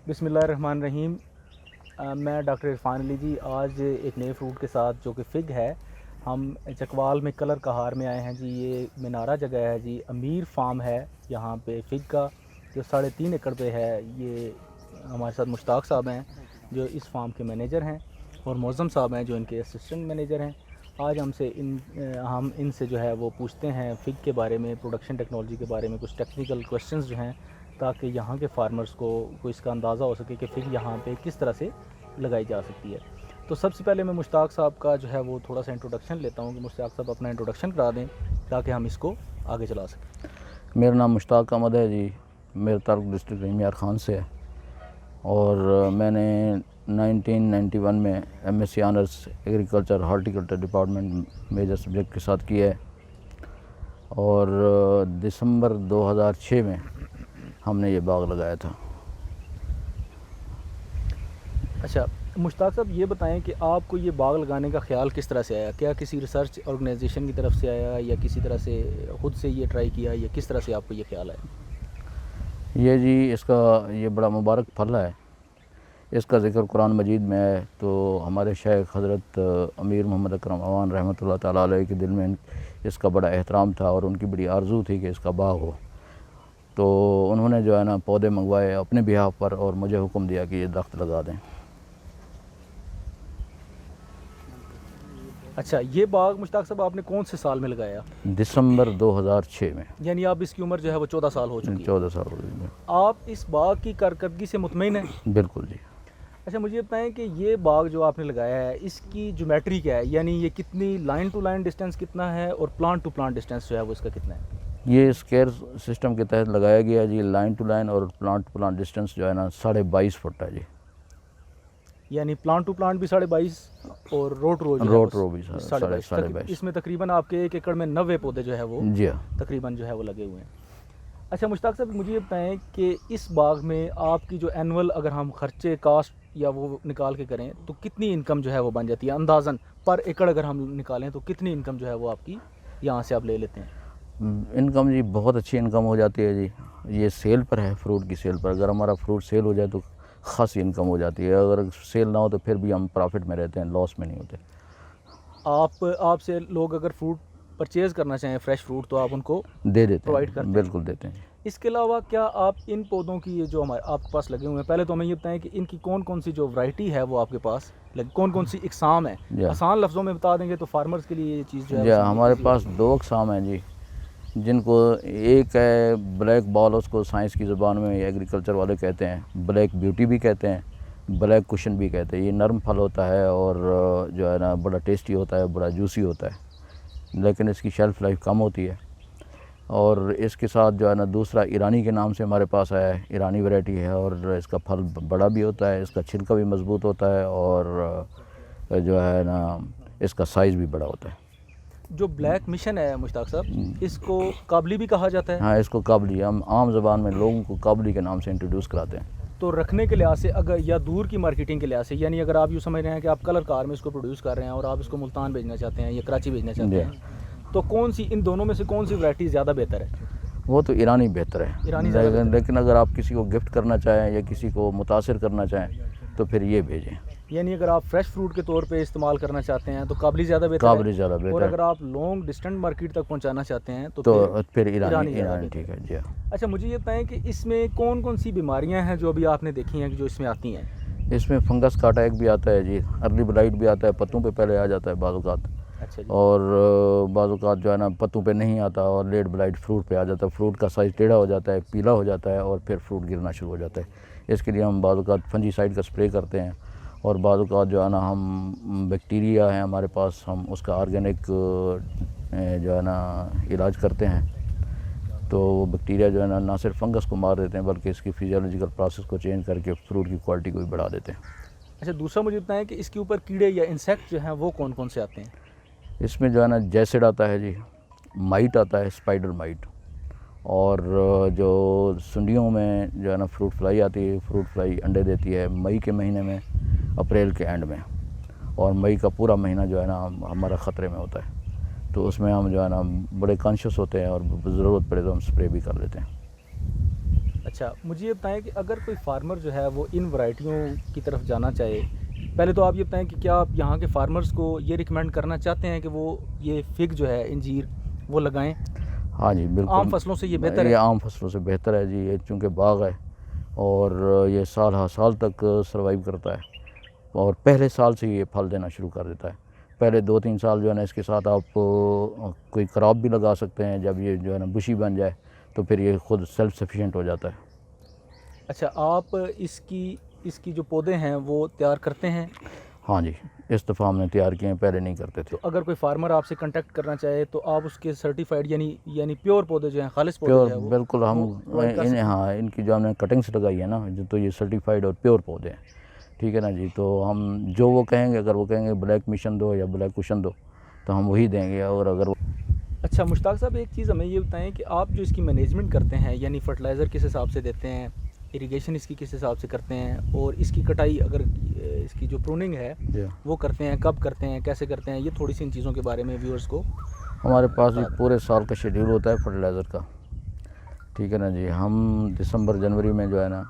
بسم اللہ الرحمن الرحیم۔ میں ڈاکٹر عرفان علی جی آج ایک نئے فروٹ کے ساتھ جو کہ فگ ہے، ہم چکوال میں کلر کہار میں آئے ہیں جی۔ یہ منارہ جگہ ہے جی، امیر فارم ہے یہاں پہ فگ کا، جو 3.5 ایکڑ پہ ہے۔ یہ ہمارے ساتھ مشتاق صاحب ہیں جو اس فارم کے مینیجر ہیں، اور معظم صاحب ہیں جو ان کے اسسٹنٹ مینیجر ہیں۔ آج ہم ان سے جو ہے وہ پوچھتے ہیں فگ کے بارے میں، پروڈکشن ٹیکنالوجی کے بارے میں، کچھ ٹیکنیکل کوشچنز جو ہیں، تاکہ یہاں کے فارمرز کو اس کا اندازہ ہو سکے کہ فگ یہاں پہ کس طرح سے لگائی جا سکتی ہے۔ تو سب سے پہلے میں مشتاق صاحب کا جو ہے وہ تھوڑا سا انٹروڈکشن لیتا ہوں کہ مشتاق صاحب اپنا انٹروڈکشن کرا دیں تاکہ ہم اس کو آگے چلا سکیں۔ میرا نام مشتاق احمد ہے جی، میرا تعلق ڈسٹرکٹ رحیم یار خان سے ہے، اور میں نے 1991 میں M S C honours agriculture horticulture department major subject کے ساتھ کیا ہے، اور دسمبر 2006 میں ہم نے یہ باغ لگایا تھا۔ اچھا مشتاق صاحب، یہ بتائیں کہ آپ کو یہ باغ لگانے کا خیال کس طرح سے آیا؟ کیا کسی ریسرچ آرگنائزیشن کی طرف سے آیا، یا کسی طرح سے خود سے یہ ٹرائی کیا، یا کس طرح سے آپ کو یہ خیال آیا؟ یہ جی اس کا یہ بڑا مبارک پھل ہے، اس کا ذکر قرآن مجید میں ہے۔ تو ہمارے شیخ حضرت امیر محمد اکرم اعوان رحمۃ اللہ تعالیٰ علیہ کے دل میں اس کا بڑا احترام تھا، اور ان کی بڑی آرزو تھی کہ اس کا باغ ہو۔ تو انہوں نے جو ہے نا پودے منگوائے اپنے بہاف پر، اور مجھے حکم دیا کہ یہ درخت لگا دیں۔ اچھا، یہ باغ مشتاق صاحب آپ نے کون سے سال میں لگایا؟ دسمبر 2006 میں، یعنی اب اس کی عمر جو ہے وہ 14 سال ہو چکی ہے۔ 14 سال ہو گئے۔ آپ اس باغ کی کارکردگی سے مطمئن ہیں؟ بالکل جی۔ اچھا مجھے بتائیں کہ یہ باغ جو آپ نے لگایا ہے، اس کی جیومیٹری کیا ہے؟ یعنی یہ کتنی لائن ٹو لائن ڈسٹینس کتنا ہے، اور پلانٹ ٹو پلانٹ ڈسٹینس جو ہے وہ اس کا کتنا ہے؟ یہ اسکیئر سسٹم کے تحت لگایا گیا جی۔ لائن ٹو لائن اور پلانٹ ٹو پلانٹ ڈسٹینس جو ہے نا 22.5 فٹ ہے جی۔ یعنی پلانٹ ٹو پلانٹ بھی 22.5 اور روٹ رو بھی 22.5۔ اس میں تقریباً آپ کے 1 ایکڑ میں 90 پودے جو ہے وہ جی ہاں تقریباً جو ہے وہ لگے ہوئے ہیں۔ اچھا مشتاق صاحب، مجھے یہ بتائیں کہ اس باغ میں آپ کی جو اینول اگر ہم خرچے کاسٹ یا وہ نکال کے کریں تو کتنی انکم جو ہے وہ بن جاتی ہے اندازاً؟ پر ایکڑ اگر ہم نکالیں تو کتنی انکم جو ہے وہ آپ کی یہاں سے آپ لے لیتے ہیں؟ انکم جی بہت اچھی انکم ہو جاتی ہے جی۔ یہ سیل پر ہے، فروٹ کی سیل پر۔ اگر ہمارا فروٹ سیل ہو جائے تو خاصی انکم ہو جاتی ہے، اگر سیل نہ ہو تو پھر بھی ہم پرافٹ میں رہتے ہیں، لاس میں نہیں ہوتے۔ آپ سے لوگ اگر فروٹ پرچیز کرنا چاہیں، فریش فروٹ، تو آپ ان کو دے دیتے پرووائڈ ہیں، کرتے ہیں؟ بالکل دیتے ہیں۔ اس کے علاوہ کیا آپ ان پودوں کی، یہ جو ہمارے آپ کے پاس لگے ہوئے ہیں، پہلے تو ہمیں یہ بتائیں کہ ان کی کون کون سی جو ورائٹی ہے وہ آپ کے پاس کون کون سی اقسام ہے؟ آسان لفظوں میں بتا دیں گے تو فارمرز کے لیے یہ چیز جو ہے ہمارے پاس 2 اقسام ہیں جی، جن کو ایک ہے بلیک بال، اس کو سائنس کی زبان میں ایگریکلچر والے کہتے ہیں، بلیک بیوٹی بھی کہتے ہیں، بلیک کوشن بھی کہتے ہیں۔ یہ نرم پھل ہوتا ہے، اور جو ہے نا بڑا ٹیسٹی ہوتا ہے، بڑا جوسی ہوتا ہے، لیکن اس کی شیلف لائف کم ہوتی ہے۔ اور اس کے ساتھ جو ہے نا دوسرا ایرانی کے نام سے ہمارے پاس آیا ہے، ایرانی ویرائٹی ہے، اور اس کا پھل بڑا بھی ہوتا ہے، اس کا چھلکا بھی مضبوط ہوتا ہے، اور جو ہے نا اس کا سائز بھی بڑا ہوتا ہے۔ جو بلیک مشن ہے مشتاق صاحب، اس کو کابلی بھی کہا جاتا ہے؟ ہاں، اس کو کابلی، ہم عام زبان میں لوگوں کو کابلی کے نام سے انٹروڈیوس کراتے ہیں۔ تو رکھنے کے لحاظ سے اگر، یا دور کی مارکیٹنگ کے لحاظ سے، یعنی اگر آپ یوں سمجھ رہے ہیں کہ آپ کلر کار میں اس کو پروڈیوس کر رہے ہیں اور آپ اس کو ملتان بھیجنا چاہتے ہیں یا کراچی بھیجنا چاہتے ہیں، تو کون سی ان دونوں میں سے کون سی ورائٹی زیادہ بہتر ہے؟ وہ تو ایرانی بہتر ہے، لیکن اگر آپ کسی کو گفٹ کرنا چاہیں یا کسی کو متاثر کرنا چاہیں تو پھر یہ بھیجیں۔ یعنی اگر آپ فریش فروٹ کے طور پہ استعمال کرنا چاہتے ہیں تو کابلی زیادہ بہتر ہے، کابلی زیادہ بہتر اور ہے، اگر آپ لانگ ڈسٹنٹ مارکیٹ تک پہنچانا چاہتے ہیں تو پھر ایرانی ٹھیک ہے جی۔ اچھا مجھے یہ بتائیں کہ اس میں کون کون سی بیماریاں ہیں جو ابھی آپ نے دیکھی ہیں کہ جو اس میں آتی ہیں؟ اس میں فنگس کا اٹیک بھی آتا ہے جی، ارلی بلائٹ بھی آتا ہے، پتوں پہ پہلے آ جاتا ہے بعض اوقات، اچھا جی، اور بعض اوقات جو ہے نا پتوں پہ نہیں آتا اور لیٹ بلائٹ فروٹ پہ آ جاتا ہے، فروٹ کا سائز ٹیڑھا ہو جاتا ہے، پیلا ہو جاتا ہے، اور پھر فروٹ گرنا شروع ہو جاتا ہے۔ اس کے لیے ہم بعض اوقات فنجی سائڈ کا سپرے کرتے ہیں، اور بعض اوقات جو ہے نا ہم بیکٹیریا ہیں ہمارے پاس، ہم اس کا آرگینک جو ہے نا علاج کرتے ہیں۔ تو وہ بیکٹیریا جو ہے نا نہ صرف فنگس کو مار دیتے ہیں بلکہ اس کی فزیولوجیکل پروسیس کو چینج کر کے فروٹ کی کوالٹی کو بھی بڑھا دیتے ہیں۔ اچھا دوسرا مجھے بتائیں کہ اس کے اوپر کیڑے یا انسیکٹ جو ہیں وہ کون کون سے آتے ہیں؟ اس میں جو ہے نا جیسڈ آتا ہے جی، مائٹ آتا ہے، اسپائڈر مائٹ، اور جو سنڈیوں میں جو ہے نا فروٹ فلائی آتی ہے۔ فروٹ فلائی انڈے دیتی ہے مئی کے مہینے میں، اپریل کے اینڈ میں، اور مئی کا پورا مہینہ جو ہے نا ہمارا خطرے میں ہوتا ہے، تو اس میں ہم جو ہے نا بڑے کانشیس ہوتے ہیں، اور ضرورت پڑے تو ہم سپرے بھی کر لیتے ہیں۔ اچھا مجھے یہ بتائیں کہ اگر کوئی فارمر جو ہے وہ ان ورائٹیوں کی طرف جانا چاہے، پہلے تو آپ یہ بتائیں کہ کیا آپ یہاں کے فارمرز کو یہ ریکمینڈ کرنا چاہتے ہیں کہ وہ یہ فگ جو ہے انجیر وہ لگائیں؟ ہاں جی بالکل، عام فصلوں سے یہ بہتر ہے؟ یہ عام فصلوں سے بہتر ہے جی، یہ چونکہ باغ ہے اور یہ سال ہر سال تک سروائیو کرتا ہے اور پہلے سال سے یہ پھل دینا شروع کر دیتا ہے۔ پہلے 2-3 سال جو ہے نا اس کے ساتھ آپ کوئی کراپ بھی لگا سکتے ہیں، جب یہ جو ہے نا بشی بن جائے تو پھر یہ خود سیلف سفیشینٹ ہو جاتا ہے۔ اچھا آپ اس کی جو پودے ہیں وہ تیار کرتے ہیں؟ ہاں جی، اس دفعہ ہم نے تیار کیے ہیں، پہلے نہیں کرتے تھے۔ تو اگر کوئی فارمر آپ سے کنٹیکٹ کرنا چاہے تو آپ اس کے سرٹیفائڈ یعنی پیور پودے جو ہیں، خالص پودے پیور جو ہیں وہ بالکل، ہم provide کر سکتے ہیں؟ ہاں ان کی جو ہم نے کٹنگس لگائی ہے نا، جو تو یہ سرٹیفائڈ اور پیور پودے ہیں، ٹھیک ہے نا جی۔ تو ہم جو وہ کہیں گے، اگر وہ کہیں گے بلیک مشن دو یا بلیک کوشن دو تو ہم وہی دیں گے، اور اگر اچھا مشتاق صاحب ایک چیز ہمیں یہ بتائیں کہ آپ جو اس کی مینجمنٹ کرتے ہیں، یعنی فرٹیلائزر کس حساب سے دیتے ہیں، اریگیشن اس کی کس حساب سے کرتے ہیں، اور اس کی کٹائی اگر اس کی جو پروننگ ہے وہ کرتے ہیں، کب کرتے ہیں، کیسے کرتے ہیں، یہ تھوڑی سی ان چیزوں کے بارے میں ویورز کو ہمارے پاس بھی پورے سال کا شیڈیول ہوتا ہے فرٹیلائزر کا، ٹھیک ہے نا جی۔ ہم دسمبر جنوری میں جو ہے نا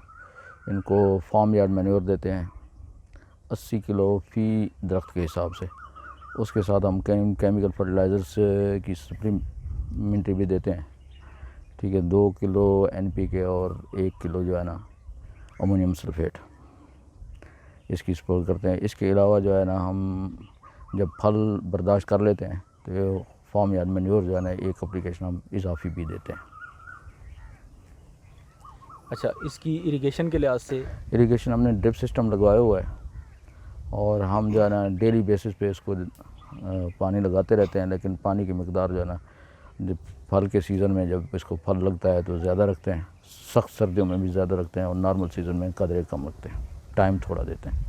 ان کو فارم یارڈ مینیور دیتے ہیں 80 کلو فی درخت کے حساب سے، اس کے ساتھ ہم کیمیکل فرٹیلائزرز کی سپلیمنٹری بھی دیتے ہیں، ٹھیک ہے، 2 کلو NPK اور 1 کلو جو ہے نا امونیم سلفیٹ اس کی سپورٹ کرتے ہیں۔ اس کے علاوہ جو ہے نا ہم جب پھل برداشت کر لیتے ہیں تو فارم یارڈ مینیور جو ہے نا ایک اپلیکیشن ہم اضافی بھی دیتے ہیں۔ اچھا اس کی اریگیشن کے لحاظ سے؟ اریگیشن ہم نے ڈرپ سسٹم لگوایا ہوا ہے اور ہم جو ہے نا ڈیلی بیسس پہ اس کو پانی لگاتے رہتے ہیں، لیکن پانی کی مقدار جو ہے نا جب پھل کے سیزن میں جب اس کو پھل لگتا ہے تو زیادہ رکھتے ہیں، سخت سردیوں میں بھی زیادہ رکھتے ہیں، اور نارمل سیزن میں قدرے کم رکھتے ہیں، ٹائم تھوڑا دیتے ہیں۔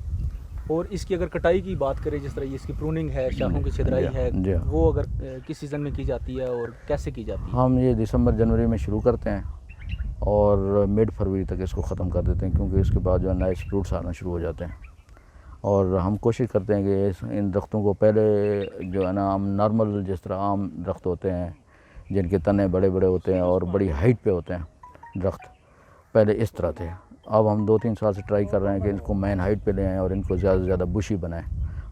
اور اس کی اگر کٹائی کی بات کریں، جس طرح یہ اس کی پروننگ ہے، شاخوں کی چھدرائی ہے، وہ اگر کس سیزن میں کی جاتی ہے اور کیسے کی جاتی ہے؟ ہم یہ دسمبر جنوری میں شروع کرتے ہیں اور مڈ فروری تک اس کو ختم کر دیتے ہیں، کیونکہ اس کے بعد جو ہے نائس فروٹس آنا شروع ہو جاتے ہیں۔ اور ہم کوشش کرتے ہیں کہ ان درختوں کو پہلے جو ہے نا ہم نارمل جس طرح عام درخت ہوتے ہیں جن کے تنے بڑے بڑے ہوتے ہیں اور بڑی ہائٹ پہ ہوتے ہیں درخت، پہلے اس طرح تھے۔ اب ہم 2-3 سال سے ٹرائی کر رہے ہیں کہ ان کو مین ہائٹ پہ لے آئیں اور ان کو زیادہ سے زیادہ بشی بنائیں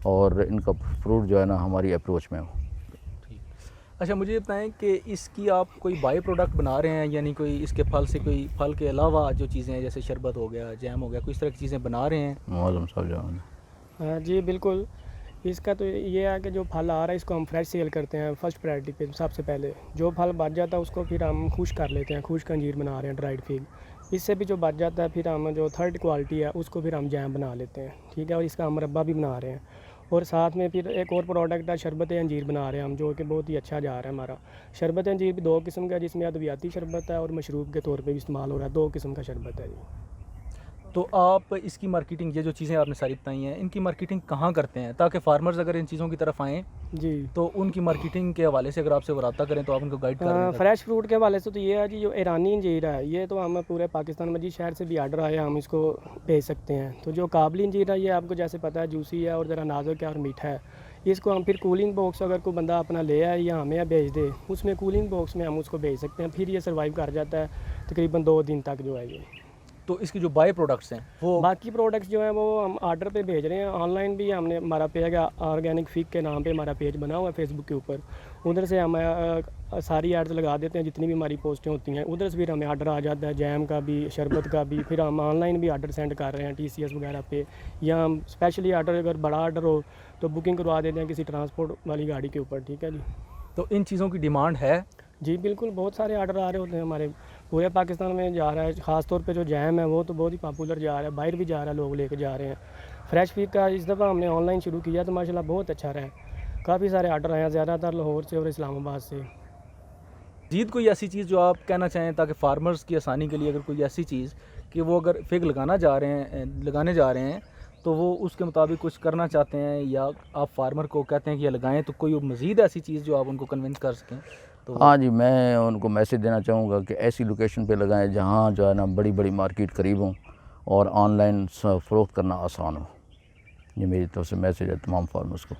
اور ان کا فروٹ جو ہے نا ہماری اپروچ میں ہو۔ اچھا مجھے یہ بتائیں کہ اس کی آپ کوئی بائی پروڈکٹ بنا رہے ہیں، یعنی کوئی اس کے پھل سے، کوئی پھل کے علاوہ جو چیزیں ہیں جیسے شربت ہو گیا، جیم ہو گیا، کوئی اس طرح کی چیزیں بنا رہے ہیں؟ معظم صاحب جو جی بالکل، اس کا تو یہ ہے کہ جو پھل آ رہا ہے اس کو ہم فریش سیل کرتے ہیں فرسٹ پرائرٹی پہ۔ سب سے پہلے جو پھل بچ جاتا ہے اس کو پھر ہم خشک کر لیتے ہیں، خشک انجیر بنا رہے ہیں ڈرائیڈ فگ۔ اس سے بھی جو بچ جاتا ہے پھر ہم جو تھرڈ کوالٹی ہے اس کو پھر ہم جیم بنا لیتے ہیں، ٹھیک ہے، اور اس کا ہم مربہ بھی بنا رہے ہیں۔ اور ساتھ میں پھر ایک اور پروڈکٹ ہے شربت انجیر بنا رہے ہیں ہم، جو کہ بہت ہی اچھا جا رہا ہے ہمارا۔ شربت انجیر بھی 2 قسم کا ہے، جس میں ادویاتی شربت ہے اور مشروب کے طور پہ بھی استعمال ہو رہا ہے، 2 قسم کا شربت ہے جی۔ تو آپ اس کی مارکیٹنگ، یہ جو چیزیں آپ نے ساری بتائی ہیں، ان کی مارکیٹنگ کہاں کرتے ہیں تاکہ فارمرز اگر ان چیزوں کی طرف آئیں جی تو ان کی مارکیٹنگ کے حوالے سے اگر آپ سے وہ رابطہ کریں تو آپ ان کو گائیڈ کر دیں؟ فریش فروٹ کے حوالے سے تو یہ ہے جی، جو ایرانی انجیر ہے یہ تو ہم پورے پاکستان میں جی شہر سے بھی آرڈر آیا ہم اس کو بھیج سکتے ہیں۔ تو جو کابلی انجیر ہے یہ آپ کو جیسے پتہ ہے جوسی ہے اور ذرا نازک ہے اور میٹھا ہے، اس کو ہم پھر کولنگ باکس اگر کوئی بندہ اپنا لے آئے یا ہمیں بھیج دے، اس میں کولنگ باکس میں ہم اس کو بھیج سکتے ہیں، پھر یہ سروائیو کر جاتا ہے تقریباً 2 دن تک جو ہے یہ۔ تو اس کی جو بائی پروڈکٹس ہیں وہ باقی پروڈکٹس جو ہیں وہ ہم آرڈر پہ بھیج رہے ہیں، آن لائن بھی ہم نے ہمارا پیج آرگینک فگ کے نام پہ ہمارا پیج بنا ہوا ہے فیس بک کے اوپر، ادھر سے ہم ساری ایڈز لگا دیتے ہیں جتنی بھی ہماری پوسٹیں ہوتی ہیں، ادھر سے پھر ہمیں آرڈر آ جاتا ہے جیم کا بھی، شربت کا بھی، پھر ہم آن لائن بھی آرڈر سینڈ کر رہے ہیں TCS وغیرہ پہ، یا ہم اسپیشلی آرڈر اگر بڑا آرڈر ہو تو بکنگ کروا دیتے ہیں کسی ٹرانسپورٹ والی گاڑی کے اوپر، ٹھیک ہے جی۔ تو ان چیزوں کی ڈیمانڈ ہے؟ جی بالکل، بہت سارے آرڈر آ رہے ہوتے ہیں ہمارے، پورے پاکستان میں جا رہا ہے، خاص طور پہ جو جیم ہے وہ تو بہت ہی پاپولر جا رہا ہے، باہر بھی جا رہا ہے، لوگ لے کے جا رہے ہیں۔ فریش فگ کا اس دفعہ ہم نے آن لائن شروع کیا تو ماشاءاللہ بہت اچھا رہا ہے، کافی سارے آرڈر آئے ہیں، زیادہ تر لاہور سے اور اسلام آباد سے۔ مزید کوئی ایسی چیز جو آپ کہنا چاہیں تاکہ فارمرز کی آسانی کے لیے، اگر کوئی ایسی چیز کہ وہ اگر فگ لگانے جا رہے ہیں تو وہ اس کے مطابق کچھ کرنا چاہتے ہیں، یا آپ فارمر کو کہتے ہیں کہ یہ لگائیں، تو کوئی مزید ایسی چیز جو آپ ان کو کنونس کر سکیں تو؟ ہاں جی، میں ان کو میسیج دینا چاہوں گا کہ ایسی لوکیشن پہ لگائیں جہاں جو ہے نا بڑی بڑی مارکیٹ قریب ہوں اور آن لائن فروخت کرنا آسان ہو۔ یہ میری طرف سے میسیج ہے تمام فارمرز کو۔